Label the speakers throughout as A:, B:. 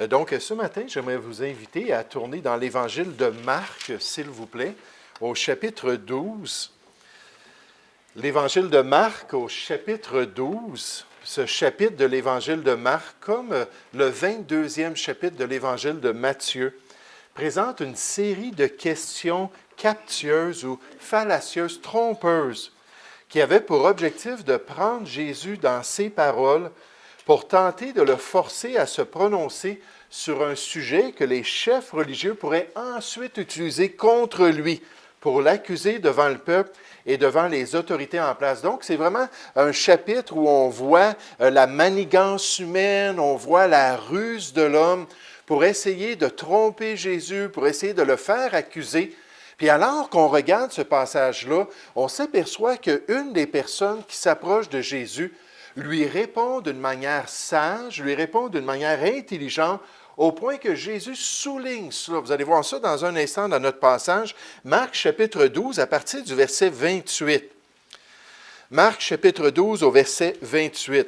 A: Donc, ce matin, j'aimerais vous inviter à tourner dans l'Évangile de Marc, s'il vous plaît, au chapitre 12. L'Évangile de Marc au chapitre 12. Ce chapitre de l'Évangile de Marc, comme le 22e chapitre de l'Évangile de Matthieu, présente une série de questions captieuses ou fallacieuses, trompeuses, qui avaient pour objectif de prendre Jésus dans ses paroles pour tenter de le forcer à se prononcer sur un sujet que les chefs religieux pourraient ensuite utiliser contre lui pour l'accuser devant le peuple et devant les autorités en place. Donc, c'est vraiment un chapitre où on voit la manigance humaine, on voit la ruse de l'homme pour essayer de tromper Jésus, pour essayer de le faire accuser. Puis alors qu'on regarde ce passage-là, on s'aperçoit qu'une des personnes qui s'approche de Jésus lui répond d'une manière sage, lui répond d'une manière intelligente, au point que Jésus souligne cela. Vous allez voir ça dans un instant dans notre passage, Marc chapitre 12, à partir du verset 28. Marc chapitre 12 au verset 28.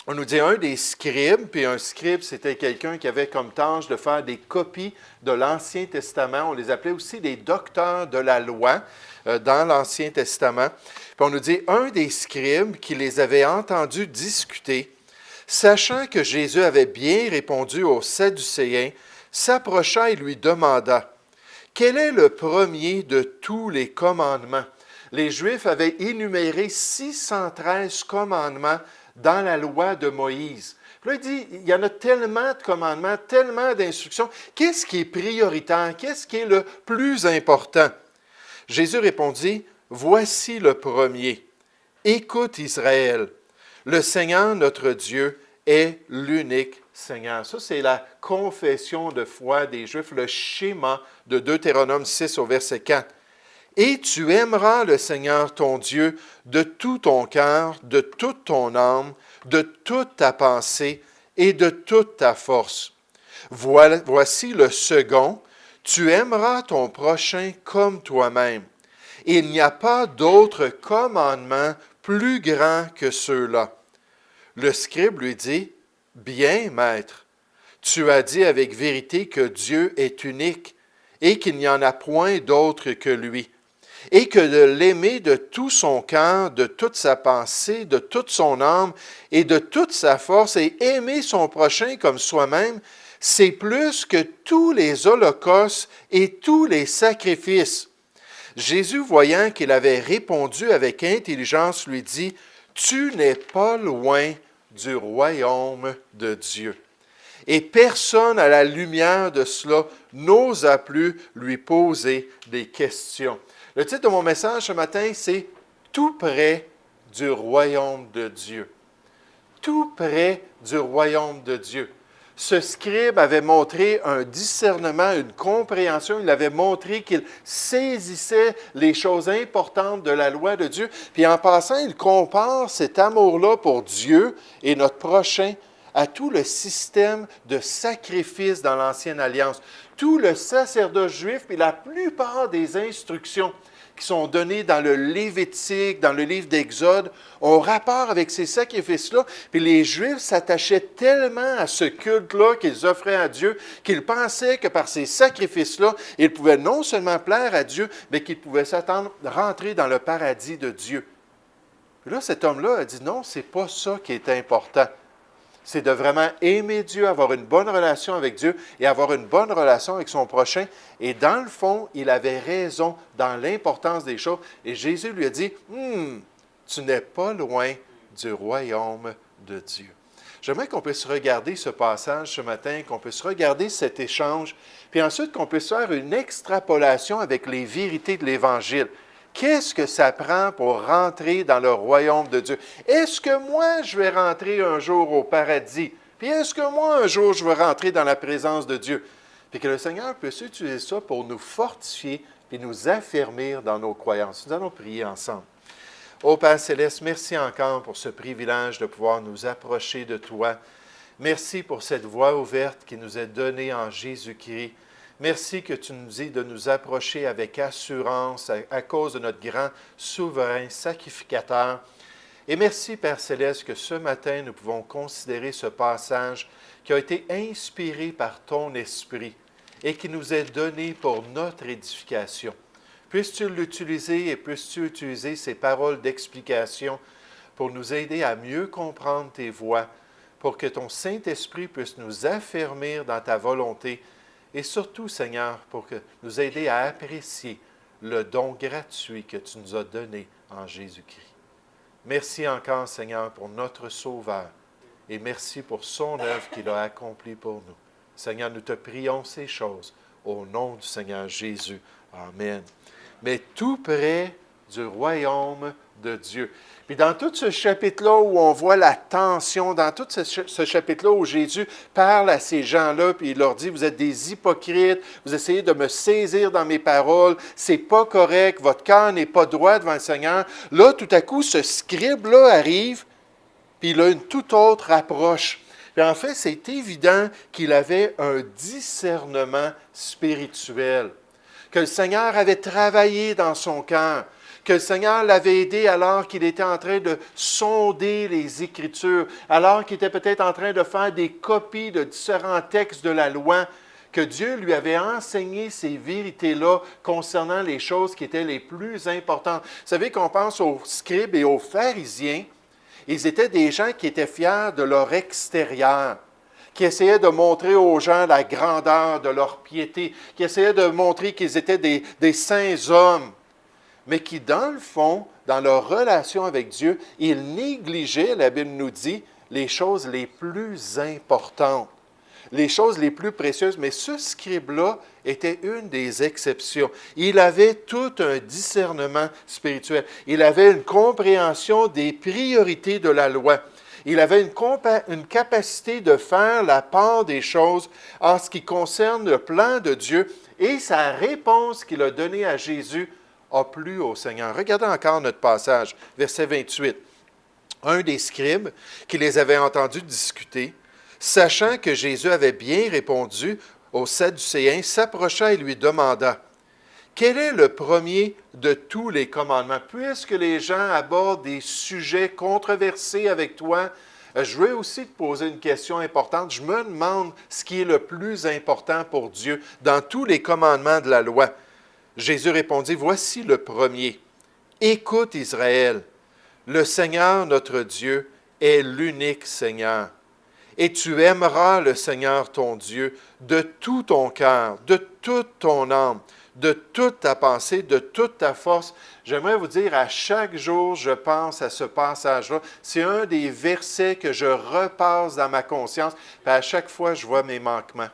A: On nous dit un des scribes, puis un scribe, c'était quelqu'un qui avait comme tâche de faire des copies de l'Ancien Testament. On les appelait aussi des docteurs de la loi dans l'Ancien Testament. Puis on nous dit un des scribes qui les avait entendus discuter, sachant que Jésus avait bien répondu aux Sadducéens, s'approcha et lui demanda, « Quel est le premier de tous les commandements? » Les Juifs avaient énuméré 613 commandements dans la loi de Moïse. Puis là, il dit, il y en a tellement de commandements, tellement d'instructions. Qu'est-ce qui est prioritaire? Qu'est-ce qui est le plus important? Jésus répondit, « Voici le premier. Écoute Israël, le Seigneur notre Dieu est l'unique Seigneur. » Ça, c'est la confession de foi des Juifs, le schéma de Deutéronome 6 au verset 4. « Et tu aimeras le Seigneur ton Dieu de tout ton cœur, de toute ton âme, de toute ta pensée et de toute ta force. Voici le second, tu aimeras ton prochain comme toi-même. Il n'y a pas d'autre commandement plus grand que ceux-là. » Le scribe lui dit, « Bien, maître, tu as dit avec vérité que Dieu est unique et qu'il n'y en a point d'autre que lui. Et que de l'aimer de tout son cœur, de toute sa pensée, de toute son âme et de toute sa force, et aimer son prochain comme soi-même, c'est plus que tous les holocaustes et tous les sacrifices. » Jésus, voyant qu'il avait répondu avec intelligence, lui dit, « Tu n'es pas loin du royaume de Dieu. » Et personne, à la lumière de cela, n'osa plus lui poser des questions. Le titre de mon message ce matin, c'est « Tout près du royaume de Dieu ». Tout près du royaume de Dieu. Ce scribe avait montré un discernement, une compréhension. Il avait montré qu'il saisissait les choses importantes de la loi de Dieu. Puis en passant, il compare cet amour-là pour Dieu et notre prochain à tout le système de sacrifice dans l'Ancienne Alliance. Tout le sacerdoce juif et la plupart des instructions qui sont données dans le Lévitique, dans le livre d'Exode, ont rapport avec ces sacrifices-là. Puis les Juifs s'attachaient tellement à ce culte-là qu'ils offraient à Dieu qu'ils pensaient que par ces sacrifices-là, ils pouvaient non seulement plaire à Dieu, mais qu'ils pouvaient s'attendre à rentrer dans le paradis de Dieu. Puis là, cet homme-là a dit non, c'est pas ça qui est important. C'est de vraiment aimer Dieu, avoir une bonne relation avec Dieu et avoir une bonne relation avec son prochain. Et dans le fond, il avait raison dans l'importance des choses. Et Jésus lui a dit, « Tu n'es pas loin du royaume de Dieu. » J'aimerais qu'on puisse regarder ce passage ce matin, qu'on puisse regarder cet échange, puis ensuite qu'on puisse faire une extrapolation avec les vérités de l'Évangile. Qu'est-ce que ça prend pour rentrer dans le royaume de Dieu? Est-ce que moi, je vais rentrer un jour au paradis? Puis est-ce que moi, un jour, je vais rentrer dans la présence de Dieu? Puis que le Seigneur puisse utiliser ça pour nous fortifier et nous affermir dans nos croyances. Nous allons prier ensemble. Ô Père Céleste, merci encore pour ce privilège de pouvoir nous approcher de toi. Merci pour cette voie ouverte qui nous est donnée en Jésus-Christ. Merci que tu nous dis de nous approcher avec assurance à cause de notre grand souverain sacrificateur. Et merci, Père Céleste, que ce matin, nous pouvons considérer ce passage qui a été inspiré par ton esprit et qui nous est donné pour notre édification. Puisses-tu l'utiliser et puisses-tu utiliser ces paroles d'explication pour nous aider à mieux comprendre tes voies, pour que ton Saint-Esprit puisse nous affermir dans ta volonté et surtout, Seigneur, pour nous aider à apprécier le don gratuit que tu nous as donné en Jésus-Christ. Merci encore, Seigneur, pour notre Sauveur et merci pour son œuvre qu'il a accomplie pour nous. Seigneur, nous te prions ces choses au nom du Seigneur Jésus. Amen. Mais tout près du royaume de Dieu. Puis dans tout ce chapitre-là où on voit la tension, dans tout ce chapitre-là où Jésus parle à ces gens-là, puis il leur dit, vous êtes des hypocrites, vous essayez de me saisir dans mes paroles, c'est pas correct, votre cœur n'est pas droit devant le Seigneur. Là, tout à coup, ce scribe-là arrive, puis il a une toute autre approche. Puis en fait, c'est évident qu'il avait un discernement spirituel, que le Seigneur avait travaillé dans son cœur, que le Seigneur l'avait aidé alors qu'il était en train de sonder les Écritures, alors qu'il était peut-être en train de faire des copies de différents textes de la loi, que Dieu lui avait enseigné ces vérités-là concernant les choses qui étaient les plus importantes. Vous savez qu'on pense aux scribes et aux pharisiens, ils étaient des gens qui étaient fiers de leur extérieur, qui essayaient de montrer aux gens la grandeur de leur piété, qui essayaient de montrer qu'ils étaient des saints hommes, mais qui, dans le fond, dans leur relation avec Dieu, ils négligeaient, la Bible nous dit, les choses les plus importantes, les choses les plus précieuses. Mais ce scribe-là était une des exceptions. Il avait tout un discernement spirituel. Il avait une compréhension des priorités de la loi. Il avait une capacité de faire la part des choses en ce qui concerne le plan de Dieu. Et sa réponse qu'il a donnée à Jésus a plu au Seigneur. Regardez encore notre passage, verset 28. Un des scribes qui les avait entendus discuter, sachant que Jésus avait bien répondu aux Sadducéens, s'approcha et lui demanda, « Quel est le premier de tous les commandements? » Puisque les gens abordent des sujets controversés avec toi, je veux aussi te poser une question importante. Je me demande ce qui est le plus important pour Dieu dans tous les commandements de la loi. Jésus répondit, « Voici le premier. Écoute Israël, le Seigneur notre Dieu est l'unique Seigneur. Et tu aimeras le Seigneur ton Dieu de tout ton cœur, de toute ton âme, de toute ta pensée, de toute ta force. » J'aimerais vous dire, à chaque jour, je pense à ce passage-là. C'est un des versets que je repasse dans ma conscience, puis à chaque fois, je vois mes manquements.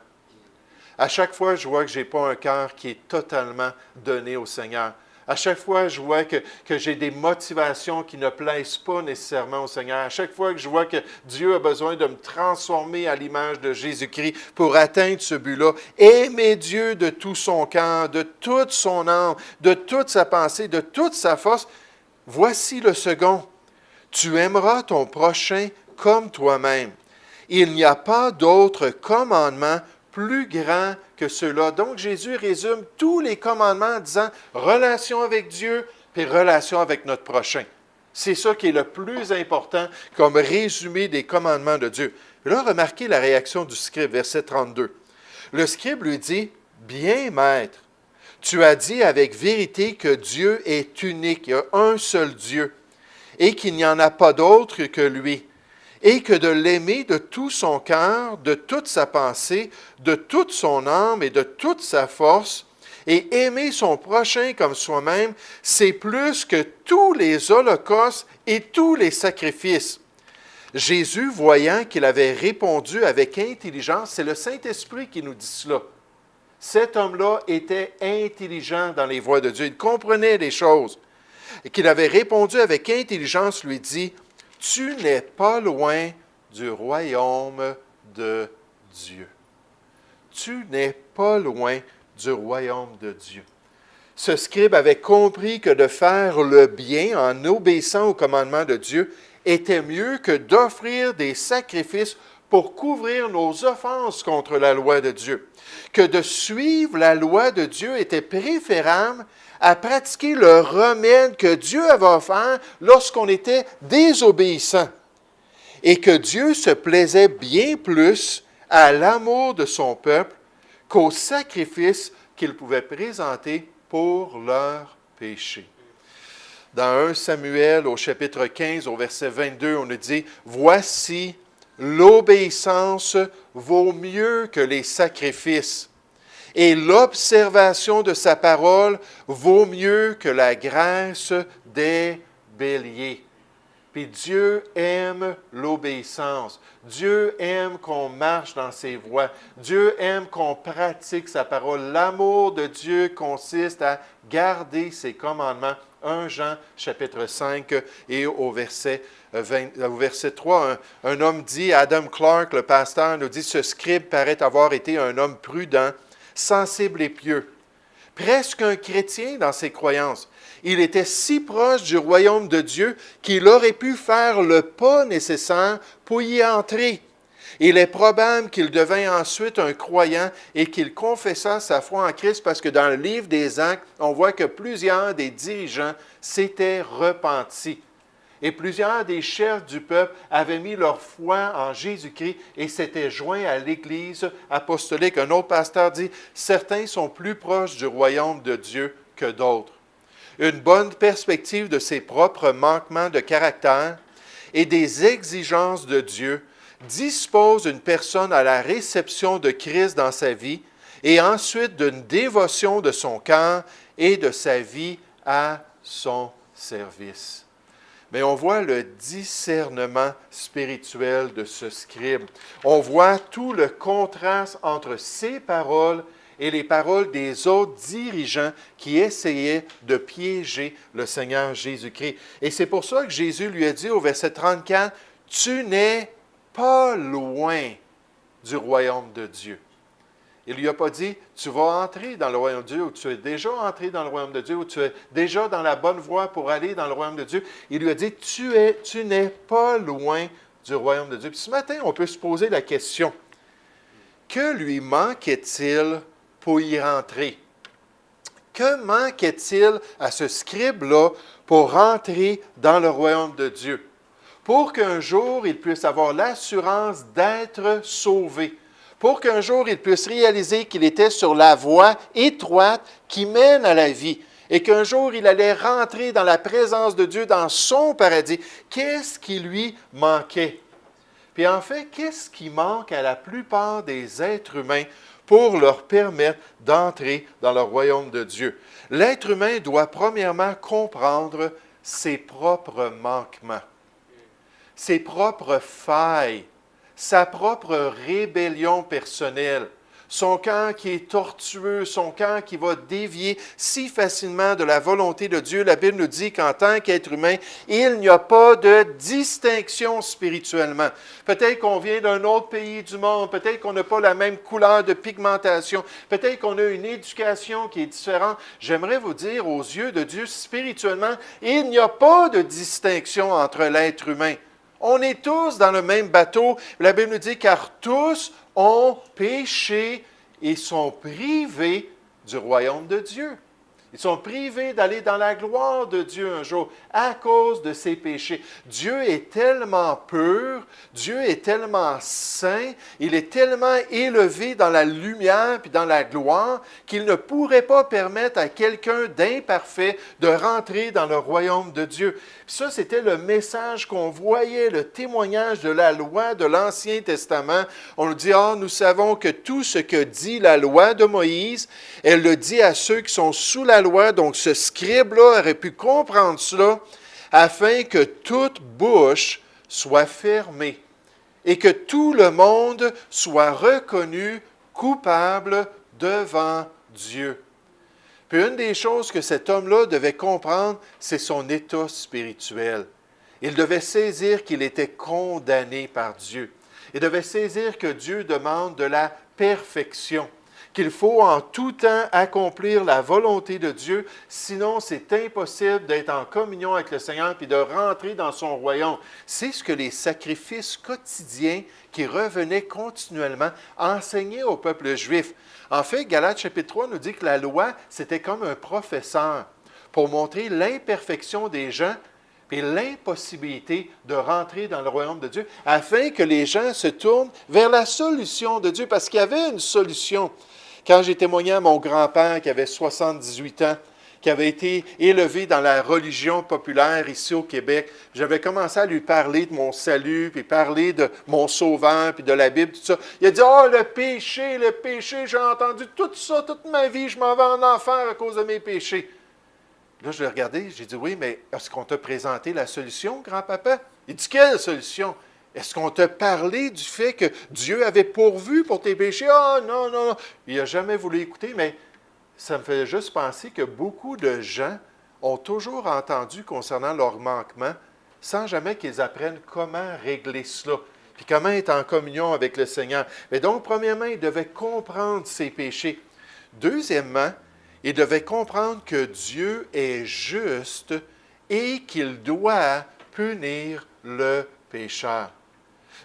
A: À chaque fois, je vois que je n'ai pas un cœur qui est totalement donné au Seigneur. À chaque fois, je vois que j'ai des motivations qui ne plaisent pas nécessairement au Seigneur. À chaque fois que je vois que Dieu a besoin de me transformer à l'image de Jésus-Christ pour atteindre ce but-là. Aimer Dieu de tout son cœur, de toute son âme, de toute sa pensée, de toute sa force. Voici le second. Tu aimeras ton prochain comme toi-même. Il n'y a pas d'autre commandement plus grand que ceux-là. Donc, Jésus résume tous les commandements en disant relation avec Dieu puis relation avec notre prochain. C'est ça qui est le plus important comme résumé des commandements de Dieu. Puis là, remarquez la réaction du scribe, verset 32. Le scribe lui dit, « Bien, maître, tu as dit avec vérité que Dieu est unique, il y a un seul Dieu, et qu'il n'y en a pas d'autre que lui. Et que de l'aimer de tout son cœur, de toute sa pensée, de toute son âme et de toute sa force, et aimer son prochain comme soi-même, c'est plus que tous les holocaustes et tous les sacrifices. » Jésus, voyant qu'il avait répondu avec intelligence, c'est le Saint-Esprit qui nous dit cela. Cet homme-là était intelligent dans les voies de Dieu, il comprenait les choses. Et qu'il avait répondu avec intelligence, lui dit, « Tu n'es pas loin du royaume de Dieu. » Tu n'es pas loin du royaume de Dieu. Ce scribe avait compris que de faire le bien en obéissant au commandement de Dieu était mieux que d'offrir des sacrifices pour couvrir nos offenses contre la loi de Dieu. Que de suivre la loi de Dieu était préférable à pratiquer le remède que Dieu avait offert lorsqu'on était désobéissant. Et que Dieu se plaisait bien plus à l'amour de son peuple qu'au sacrifice qu'il pouvait présenter pour leurs péchés. Dans 1 Samuel, au chapitre 15, au verset 22, on nous dit « Voici, l'obéissance vaut mieux que les sacrifices, et l'observation de sa parole vaut mieux que la graisse des béliers. » Puis Dieu aime l'obéissance. Dieu aime qu'on marche dans ses voies. Dieu aime qu'on pratique sa parole. L'amour de Dieu consiste à garder ses commandements. 1 Jean, chapitre 5, et au verset 3, un homme dit, Adam Clark, le pasteur, nous dit, « Ce scribe paraît avoir été un homme prudent, sensible et pieux, presque un chrétien dans ses croyances. Il était si proche du royaume de Dieu qu'il aurait pu faire le pas nécessaire pour y entrer. Il est probable qu'il devint ensuite un croyant et qu'il confessa sa foi en Christ parce que dans le livre des Actes, on voit que plusieurs des dirigeants s'étaient repentis. Et plusieurs des chefs du peuple avaient mis leur foi en Jésus-Christ et s'étaient joints à l'Église apostolique. Un autre pasteur dit, « Certains sont plus proches du royaume de Dieu que d'autres. » Une bonne perspective de ses propres manquements de caractère et des exigences de Dieu dispose une personne à la réception de Christ dans sa vie et ensuite d'une dévotion de son cœur et de sa vie à son service. Mais on voit le discernement spirituel de ce scribe. On voit tout le contraste entre ses paroles et les paroles des autres dirigeants qui essayaient de piéger le Seigneur Jésus-Christ. Et c'est pour ça que Jésus lui a dit au verset 34, « Tu n'es pas loin du royaume de Dieu. » Il ne lui a pas dit, « Tu vas entrer dans le royaume de Dieu » ou « Tu es déjà entré dans le royaume de Dieu » ou « Tu es déjà dans la bonne voie pour aller dans le royaume de Dieu. » Il lui a dit, « Tu n'es pas loin du royaume de Dieu. » Puis ce matin, on peut se poser la question, que lui manquait-il pour y rentrer? Que manquait-il à ce scribe-là pour rentrer dans le royaume de Dieu? Pour qu'un jour, il puisse avoir l'assurance d'être sauvé. Pour qu'un jour, il puisse réaliser qu'il était sur la voie étroite qui mène à la vie. Et qu'un jour, il allait rentrer dans la présence de Dieu, dans son paradis. Qu'est-ce qui lui manquait? Puis en fait, qu'est-ce qui manque à la plupart des êtres humains pour leur permettre d'entrer dans le royaume de Dieu? L'être humain doit premièrement comprendre ses propres manquements, ses propres failles, sa propre rébellion personnelle, son cœur qui est tortueux, son cœur qui va dévier si facilement de la volonté de Dieu. La Bible nous dit qu'en tant qu'être humain, il n'y a pas de distinction spirituellement. Peut-être qu'on vient d'un autre pays du monde, peut-être qu'on n'a pas la même couleur de pigmentation, peut-être qu'on a une éducation qui est différente. J'aimerais vous dire, aux yeux de Dieu, spirituellement, il n'y a pas de distinction entre l'être humain. On est tous dans le même bateau. La Bible nous dit, car tous ont péché et sont privés du royaume de Dieu. Ils sont privés d'aller dans la gloire de Dieu un jour à cause de ses péchés. Dieu est tellement pur, Dieu est tellement saint, il est tellement élevé dans la lumière puis dans la gloire qu'il ne pourrait pas permettre à quelqu'un d'imparfait de rentrer dans le royaume de Dieu. Puis ça, c'était le message qu'on voyait, le témoignage de la loi de l'Ancien Testament. On nous dit, nous savons que tout ce que dit la loi de Moïse, elle le dit à ceux qui sont sous la loi. Donc, ce scribe-là aurait pu comprendre cela afin que toute bouche soit fermée et que tout le monde soit reconnu coupable devant Dieu. Puis une des choses que cet homme-là devait comprendre, c'est son état spirituel. Il devait saisir qu'il était condamné par Dieu. Il devait saisir que Dieu demande de la perfection, qu'il faut en tout temps accomplir la volonté de Dieu, sinon c'est impossible d'être en communion avec le Seigneur et de rentrer dans son royaume. C'est ce que les sacrifices quotidiens qui revenaient continuellement enseignaient au peuple juif. En fait, Galates chapitre 3 nous dit que la loi, c'était comme un professeur pour montrer l'imperfection des gens, puis l'impossibilité de rentrer dans le royaume de Dieu, afin que les gens se tournent vers la solution de Dieu, parce qu'il y avait une solution. Quand j'ai témoigné à mon grand-père qui avait 78 ans, qui avait été élevé dans la religion populaire ici au Québec, j'avais commencé à lui parler de mon salut, puis parler de mon sauveur, puis de la Bible, tout ça. Il a dit, « Oh, le péché, j'ai entendu tout ça toute ma vie, je m'en vais en enfer à cause de mes péchés. » Là, je l'ai regardé, j'ai dit, « Oui, mais est-ce qu'on t'a présenté la solution, grand-papa? » Il dit, « Quelle solution? Est-ce qu'on t'a parlé du fait que Dieu avait pourvu pour tes péchés? » « Ah, non, non, non. » Il n'a jamais voulu écouter, mais ça me fait juste penser que beaucoup de gens ont toujours entendu concernant leurs manquements sans jamais qu'ils apprennent comment régler cela, puis comment être en communion avec le Seigneur. Mais donc, premièrement, ils devaient comprendre ses péchés. Deuxièmement, ils devaient comprendre que Dieu est juste et qu'il doit punir le pécheur.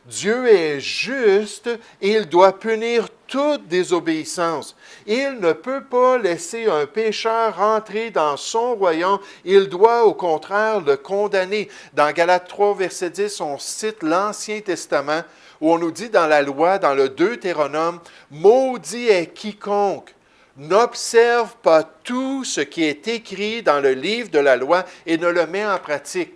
A: Dieu est juste et il doit punir toute désobéissance. Il ne peut pas laisser un pécheur rentrer dans son royaume. Il doit au contraire le condamner. Dans Galates 3, verset 10, on cite l'Ancien Testament où on nous dit dans la loi, dans le Deutéronome, « Maudit est quiconque n'observe pas tout ce qui est écrit dans le livre de la loi et ne le met en pratique. »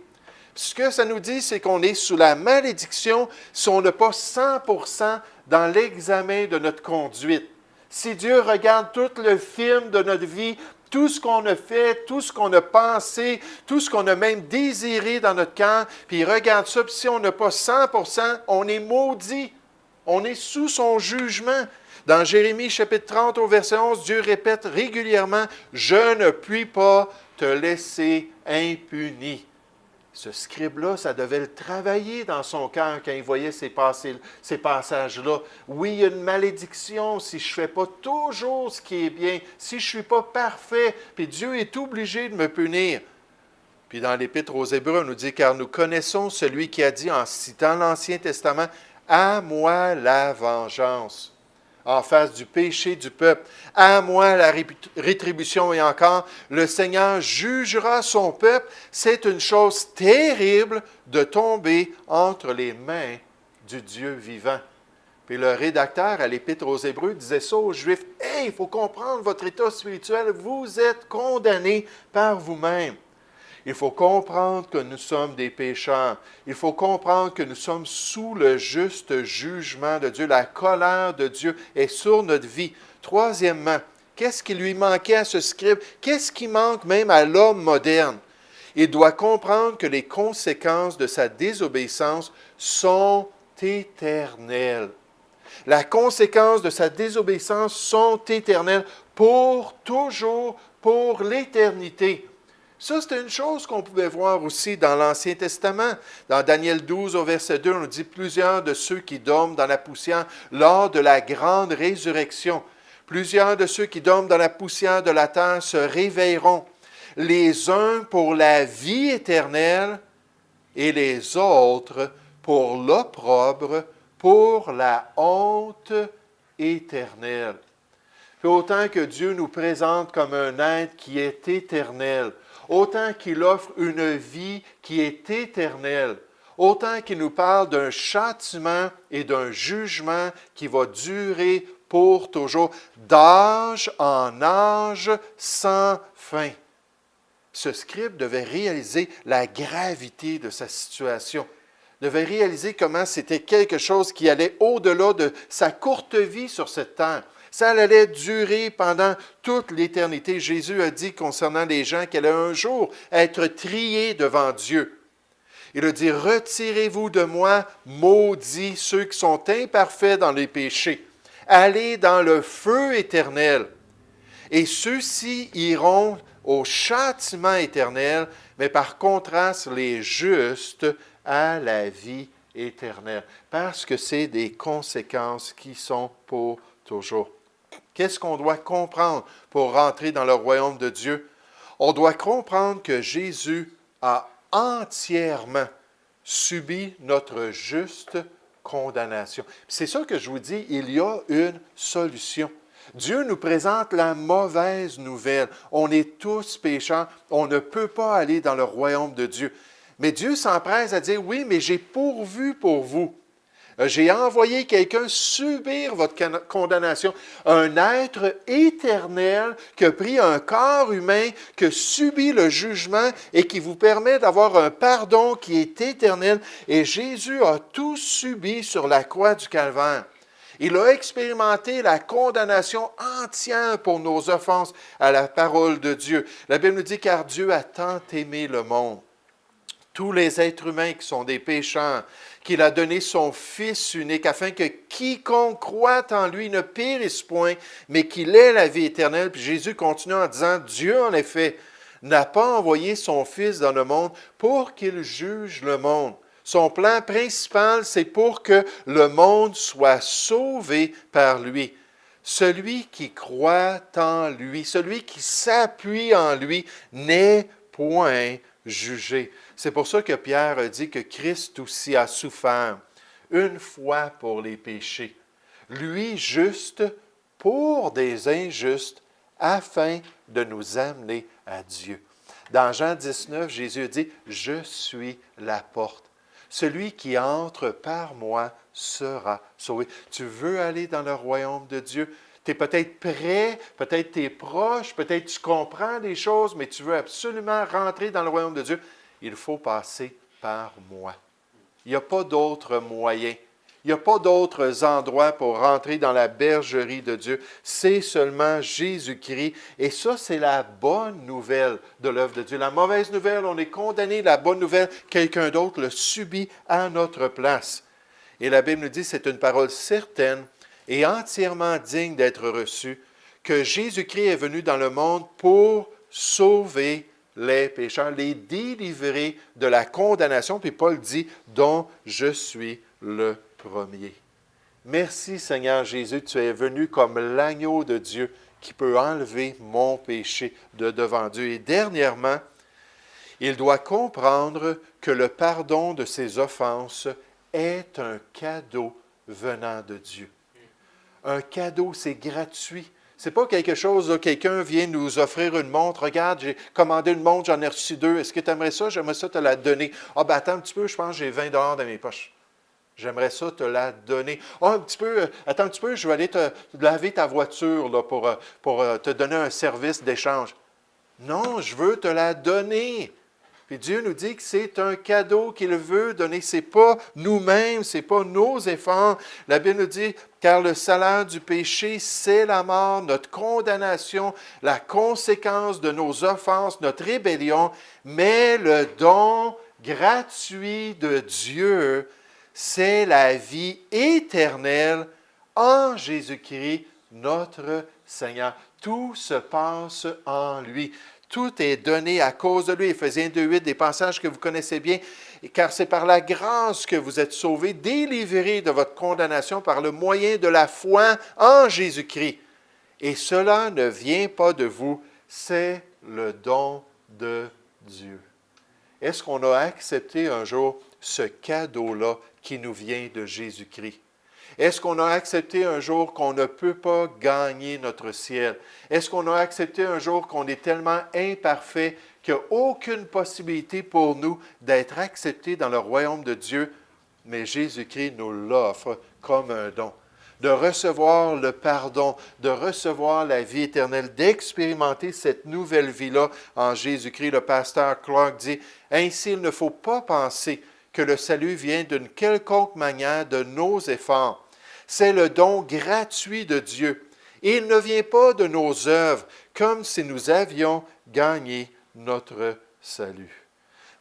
A: Ce que ça nous dit, c'est qu'on est sous la malédiction si on n'est pas 100% dans l'examen de notre conduite. Si Dieu regarde tout le film de notre vie, tout ce qu'on a fait, tout ce qu'on a pensé, tout ce qu'on a même désiré dans notre cœur, puis il regarde ça, puis si on n'a pas 100%, on est maudit. On est sous son jugement. Dans Jérémie chapitre 30 au verset 11, Dieu répète régulièrement, « Je ne puis pas te laisser impuni. » Ce scribe-là, ça devait le travailler dans son cœur quand il voyait ces passages-là. Oui, il y a une malédiction si je ne fais pas toujours ce qui est bien, si je ne suis pas parfait, puis Dieu est obligé de me punir. Puis dans l'Épître aux Hébreux, on nous dit, « Car nous connaissons celui qui a dit en citant l'Ancien Testament, « À moi la vengeance. » En face du péché du peuple. À moi la rétribution et encore, le Seigneur jugera son peuple. C'est une chose terrible de tomber entre les mains du Dieu vivant. Puis le rédacteur à l'Épître aux Hébreux disait ça aux Juifs. « Hey, il faut comprendre votre état spirituel. Vous êtes condamnés par vous-même. » Il faut comprendre que nous sommes des pécheurs. Il faut comprendre que nous sommes sous le juste jugement de Dieu. La colère de Dieu est sur notre vie. Troisièmement, qu'est-ce qui lui manquait à ce scribe? Qu'est-ce qui manque même à l'homme moderne? Il doit comprendre que les conséquences de sa désobéissance sont éternelles. La conséquence de sa désobéissance sont éternelles pour toujours, pour l'éternité. Ça, c'est une chose qu'on pouvait voir aussi dans l'Ancien Testament. Dans Daniel 12, au verset 2, on nous dit « Plusieurs de ceux qui dorment dans la poussière lors de la grande résurrection, plusieurs de ceux qui dorment dans la poussière de la terre se réveilleront, les uns pour la vie éternelle et les autres pour l'opprobre, pour la honte éternelle. » Puis autant que Dieu nous présente comme un être qui est éternel, autant qu'il offre une vie qui est éternelle, autant qu'il nous parle d'un châtiment et d'un jugement qui va durer pour toujours, d'âge en âge sans fin. Ce scribe devait réaliser la gravité de sa situation, devait réaliser comment c'était quelque chose qui allait au-delà de sa courte vie sur cette terre. Ça allait durer pendant toute l'éternité. Jésus a dit concernant les gens qu'elle allait un jour être triés devant Dieu. Il a dit, « Retirez-vous de moi, maudits, ceux qui sont imparfaits dans les péchés. Allez dans le feu éternel. Et ceux-ci iront au châtiment éternel, mais par contraste, les justes à la vie éternelle. » Parce que c'est des conséquences qui sont pour toujours. Qu'est-ce qu'on doit comprendre pour rentrer dans le royaume de Dieu? On doit comprendre que Jésus a entièrement subi notre juste condamnation. C'est ça que je vous dis, il y a une solution. Dieu nous présente la mauvaise nouvelle. On est tous pécheurs, on ne peut pas aller dans le royaume de Dieu. Mais Dieu s'empresse à dire, oui, mais j'ai pourvu pour vous. J'ai envoyé quelqu'un subir votre condamnation, un être éternel qui a pris un corps humain, qui a subi le jugement et qui vous permet d'avoir un pardon qui est éternel. Et Jésus a tout subi sur la croix du Calvaire. Il a expérimenté la condamnation entière pour nos offenses à la parole de Dieu. La Bible nous dit, car Dieu a tant aimé le monde. Tous les êtres humains qui sont des pécheurs, qu'il a donné son Fils unique, afin que quiconque croit en lui ne périsse point, mais qu'il ait la vie éternelle. Puis Jésus continue en disant, Dieu, en effet, n'a pas envoyé son Fils dans le monde pour qu'il juge le monde. Son plan principal, c'est pour que le monde soit sauvé par lui. Celui qui croit en lui, celui qui s'appuie en lui, n'est point jugé. C'est pour ça que Pierre a dit que Christ aussi a souffert une fois pour les péchés. Lui juste pour des injustes, afin de nous amener à Dieu. Dans Jean 19, Jésus dit, « Je suis la porte. Celui qui entre par moi sera sauvé. » Tu veux aller dans le royaume de Dieu? Tu es peut-être prêt, peut-être tu es proche, peut-être tu comprends des choses, mais tu veux absolument rentrer dans le royaume de Dieu. Il faut passer par moi. Il n'y a pas d'autre moyen. Il n'y a pas d'autres endroits pour rentrer dans la bergerie de Dieu. C'est seulement Jésus-Christ. Et ça, c'est la bonne nouvelle de l'œuvre de Dieu. La mauvaise nouvelle, on est condamné. La bonne nouvelle, quelqu'un d'autre le subit à notre place. Et la Bible nous dit, c'est une parole certaine et entièrement digne d'être reçue, que Jésus-Christ est venu dans le monde pour sauver les pécheurs, les délivrer de la condamnation. Puis Paul dit, dont je suis le premier. Merci Seigneur Jésus, tu es venu comme l'agneau de Dieu qui peut enlever mon péché de devant Dieu. Et dernièrement, il doit comprendre que le pardon de ses offenses est un cadeau venant de Dieu. Un cadeau, c'est gratuit. Ce n'est pas quelque chose, là, quelqu'un vient nous offrir une montre. Regarde, j'ai commandé une montre, j'en ai reçu 2. Est-ce que tu aimerais ça? J'aimerais ça te la donner. Ah, ben attends un petit peu, je pense que j'ai 20 $ dans mes poches. J'aimerais ça te la donner. Ah, un petit peu, attends un petit peu, je vais aller te laver ta voiture là, pour te donner un service d'échange. Non, je veux te la donner. Puis Dieu nous dit que c'est un cadeau qu'il veut donner. Ce n'est pas nous-mêmes, ce n'est pas nos efforts. La Bible nous dit, car le salaire du péché, c'est la mort, notre condamnation, la conséquence de nos offenses, notre rébellion, mais le don gratuit de Dieu, c'est la vie éternelle en Jésus-Christ, notre Seigneur. Tout se passe en lui. Tout est donné à cause de lui. Éphésiens 2,8, des passages que vous connaissez bien. Car c'est par la grâce que vous êtes sauvés, délivrés de votre condamnation par le moyen de la foi en Jésus-Christ. Et cela ne vient pas de vous, c'est le don de Dieu. Est-ce qu'on a accepté un jour ce cadeau-là qui nous vient de Jésus-Christ? Est-ce qu'on a accepté un jour qu'on ne peut pas gagner notre ciel? Est-ce qu'on a accepté un jour qu'on est tellement imparfait qu'il n'y a aucune possibilité pour nous d'être acceptés dans le royaume de Dieu? Mais Jésus-Christ nous l'offre comme un don. De recevoir le pardon, de recevoir la vie éternelle, d'expérimenter cette nouvelle vie-là en Jésus-Christ. Le pasteur Clark dit, « Ainsi, il ne faut pas penser que le salut vient d'une quelconque manière de nos efforts. C'est le don gratuit de Dieu. Et il ne vient pas de nos œuvres, comme si nous avions gagné notre salut. »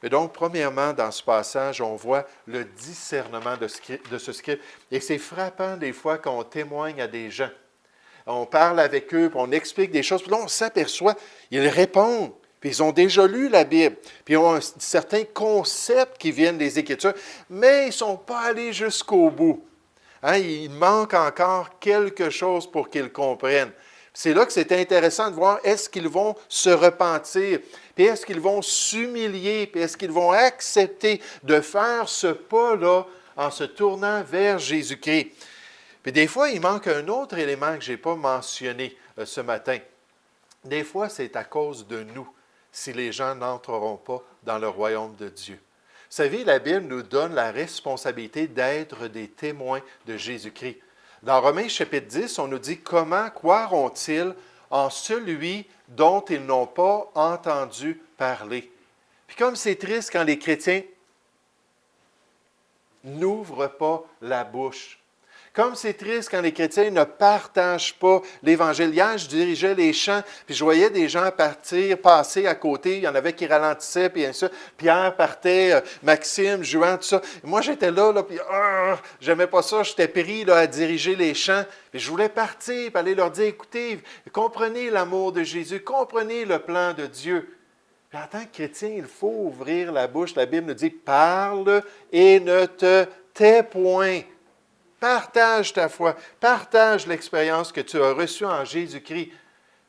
A: Mais donc, premièrement, dans ce passage, on voit le discernement de ce scribe. Et c'est frappant des fois qu'on témoigne à des gens. On parle avec eux, puis on explique des choses, puis là, on s'aperçoit, ils répondent. Puis ils ont déjà lu la Bible, puis ils ont certains concepts qui viennent des Écritures, mais ils ne sont pas allés jusqu'au bout. Hein, il manque encore quelque chose pour qu'ils comprennent. C'est là que c'est intéressant de voir, est-ce qu'ils vont se repentir, puis est-ce qu'ils vont s'humilier, puis est-ce qu'ils vont accepter de faire ce pas-là en se tournant vers Jésus-Christ. Puis des fois, il manque un autre élément que je n'ai pas mentionné ce matin. Des fois, c'est à cause de nous si les gens n'entreront pas dans le royaume de Dieu. Vous savez, la Bible nous donne la responsabilité d'être des témoins de Jésus-Christ. Dans Romains chapitre 10, on nous dit « Comment croiront-ils en celui dont ils n'ont pas entendu parler? » Puis comme c'est triste quand les chrétiens n'ouvrent pas la bouche. Comme c'est triste quand les chrétiens ne partagent pas l'Évangile. Hier, je dirigeais les chants, puis je voyais des gens passer à côté. Il y en avait qui ralentissaient, puis ça. Pierre partait, Maxime, Juan, tout ça. Et moi, j'étais là, puis j'aimais pas ça. J'étais pris là, à diriger les chants. Puis je voulais partir, puis aller leur dire, écoutez, comprenez l'amour de Jésus, comprenez le plan de Dieu. Puis en tant que chrétien, il faut ouvrir la bouche. La Bible nous dit, parle et ne te tais point. Partage ta foi, partage l'expérience que tu as reçue en Jésus-Christ.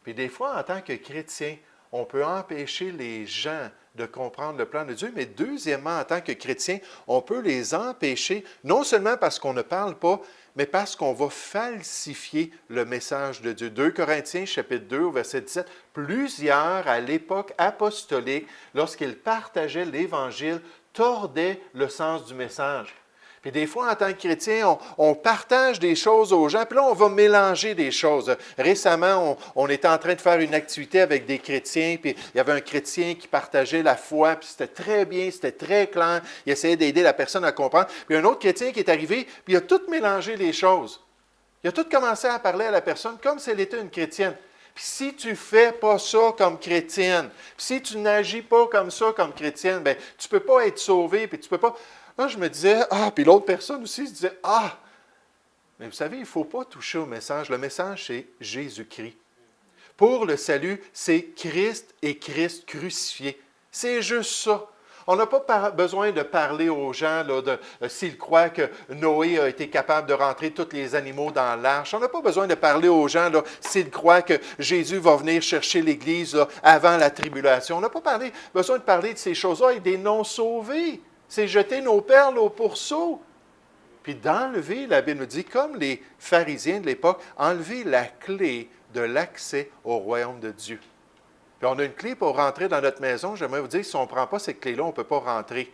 A: Puis des fois, en tant que chrétien, on peut empêcher les gens de comprendre le plan de Dieu, mais deuxièmement, en tant que chrétien, on peut les empêcher, non seulement parce qu'on ne parle pas, mais parce qu'on va falsifier le message de Dieu. 2 Corinthiens, chapitre 2, au verset 17, plusieurs, à l'époque apostolique, lorsqu'ils partageaient l'Évangile, tordaient le sens du message. Puis des fois, en tant que chrétien, on partage des choses aux gens, puis là, on va mélanger des choses. Récemment, on était en train de faire une activité avec des chrétiens, puis il y avait un chrétien qui partageait la foi, puis c'était très bien, c'était très clair. Il essayait d'aider la personne à comprendre. Puis un autre chrétien qui est arrivé, puis il a tout mélangé les choses. Il a tout commencé à parler à la personne comme si elle était une chrétienne. Puis si tu ne fais pas ça comme chrétienne, puis si tu n'agis pas comme ça comme chrétienne, bien, tu ne peux pas être sauvé, puis tu ne peux pas... Là, je me disais, puis l'autre personne aussi se disait, mais vous savez, il ne faut pas toucher au message. Le message, c'est Jésus-Christ. Pour le salut, c'est Christ et Christ crucifié. C'est juste ça. On n'a pas besoin de parler aux gens s'ils croient que Noé a été capable de rentrer tous les animaux dans l'arche. On n'a pas besoin de parler aux gens s'ils croient que Jésus va venir chercher l'Église avant la tribulation. On n'a pas besoin de parler de ces choses-là et des non-sauvés. C'est jeter nos perles au pourceau. Puis d'enlever, la Bible nous dit, comme les pharisiens de l'époque, enlever la clé de l'accès au royaume de Dieu. Puis on a une clé pour rentrer dans notre maison. J'aimerais vous dire, si on ne prend pas cette clé-là, on ne peut pas rentrer.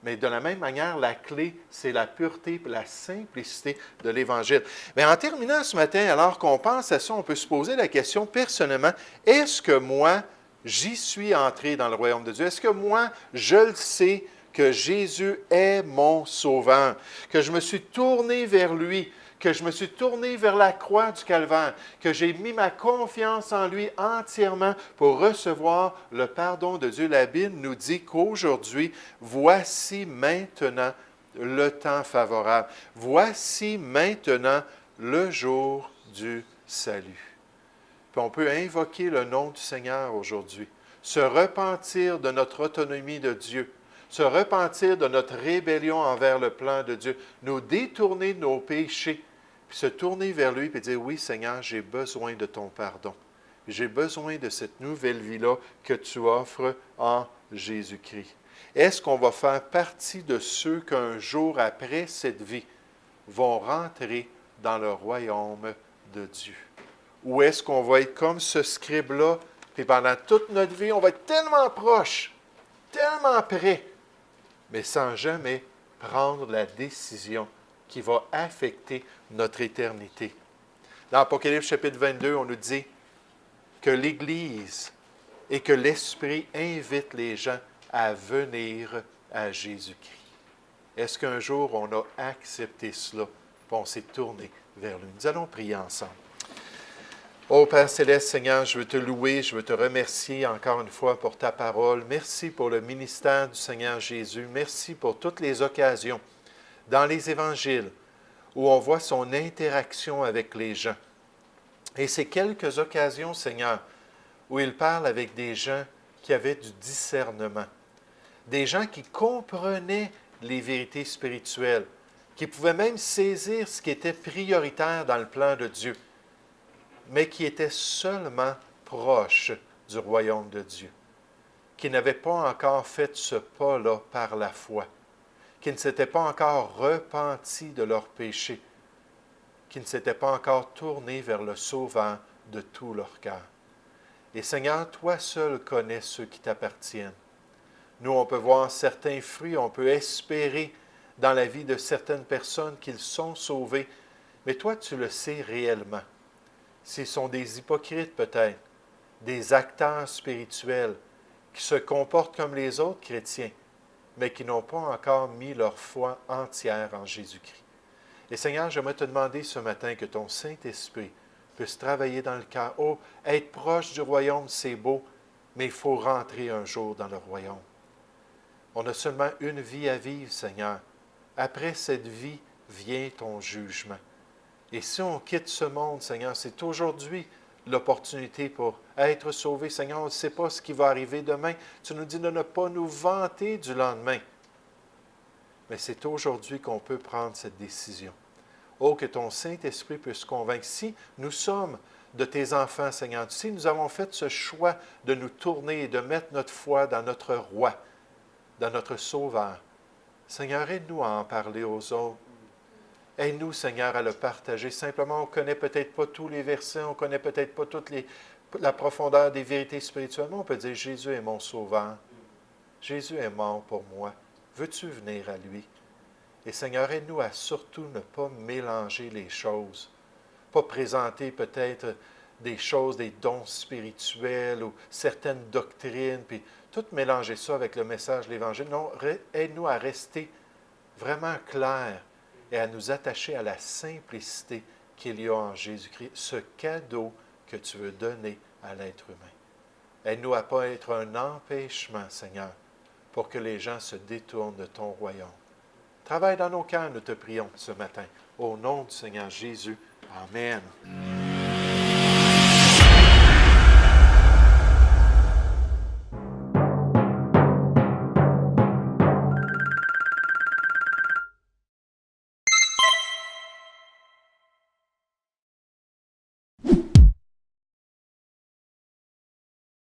A: Mais de la même manière, la clé, c'est la pureté et la simplicité de l'Évangile. Mais en terminant ce matin, alors qu'on pense à ça, on peut se poser la question personnellement, est-ce que moi, j'y suis entré dans le royaume de Dieu? Est-ce que moi, je le sais que Jésus est mon sauveur, que je me suis tourné vers lui, que je me suis tourné vers la croix du Calvaire, que j'ai mis ma confiance en lui entièrement pour recevoir le pardon de Dieu. La Bible nous dit qu'aujourd'hui, voici maintenant le temps favorable. Voici maintenant le jour du salut. Puis on peut invoquer le nom du Seigneur aujourd'hui, se repentir de notre autonomie de Dieu, se repentir de notre rébellion envers le plan de Dieu, nous détourner de nos péchés, puis se tourner vers lui et dire, oui Seigneur, j'ai besoin de ton pardon. J'ai besoin de cette nouvelle vie-là que tu offres en Jésus-Christ. Est-ce qu'on va faire partie de ceux qu'un jour après cette vie vont rentrer dans le royaume de Dieu? Ou est-ce qu'on va être comme ce scribe-là, puis pendant toute notre vie, on va être tellement proche, tellement près, mais sans jamais prendre la décision qui va affecter notre éternité. Dans Apocalypse chapitre 22, on nous dit que l'Église et que l'Esprit invitent les gens à venir à Jésus-Christ. Est-ce qu'un jour on a accepté cela, puis on s'est tourné vers lui? Nous allons prier ensemble. Ô Père Céleste, Seigneur, je veux te louer, je veux te remercier encore une fois pour ta parole. Merci pour le ministère du Seigneur Jésus. Merci pour toutes les occasions dans les évangiles où on voit son interaction avec les gens. Et ces quelques occasions, Seigneur, où il parle avec des gens qui avaient du discernement, des gens qui comprenaient les vérités spirituelles, qui pouvaient même saisir ce qui était prioritaire dans le plan de Dieu, mais qui étaient seulement proches du royaume de Dieu, qui n'avaient pas encore fait ce pas-là par la foi, qui ne s'étaient pas encore repentis de leurs péchés, qui ne s'étaient pas encore tournés vers le Sauveur de tout leur cœur. Et Seigneur, toi seul connais ceux qui t'appartiennent. Nous, on peut voir certains fruits, on peut espérer dans la vie de certaines personnes qu'ils sont sauvés. Mais toi, tu le sais réellement. S'ils sont des hypocrites peut-être, des acteurs spirituels, qui se comportent comme les autres chrétiens, mais qui n'ont pas encore mis leur foi entière en Jésus-Christ. Et Seigneur, j'aimerais te demander ce matin que ton Saint-Esprit puisse travailler dans le cœur. Oh, être proche du royaume, c'est beau, mais il faut rentrer un jour dans le royaume. On a seulement une vie à vivre, Seigneur. Après cette vie vient ton jugement. Et si on quitte ce monde, Seigneur, c'est aujourd'hui l'opportunité pour être sauvé. Seigneur, on ne sait pas ce qui va arriver demain. Tu nous dis de ne pas nous vanter du lendemain. Mais c'est aujourd'hui qu'on peut prendre cette décision. Oh, que ton Saint-Esprit puisse convaincre. Si nous sommes de tes enfants, Seigneur, si nous avons fait ce choix de nous tourner et de mettre notre foi dans notre roi, dans notre Sauveur, Seigneur, aide-nous à en parler aux autres. Aide-nous, Seigneur, à le partager. Simplement, on ne connaît peut-être pas tous les versets, on ne connaît peut-être pas la profondeur des vérités spirituelles, mais on peut dire, Jésus est mon Sauveur. Jésus est mort pour moi. Veux-tu venir à lui? Et Seigneur, aide-nous à surtout ne pas mélanger les choses, pas présenter peut-être des choses, des dons spirituels ou certaines doctrines, puis tout mélanger ça avec le message de l'Évangile. Non, aide-nous à rester vraiment clairs et à nous attacher à la simplicité qu'il y a en Jésus-Christ, ce cadeau que tu veux donner à l'être humain. Aide-nous à ne pas être un empêchement, Seigneur, pour que les gens se détournent de ton royaume. Travaille dans nos cœurs, nous te prions ce matin. Au nom du Seigneur Jésus. Amen.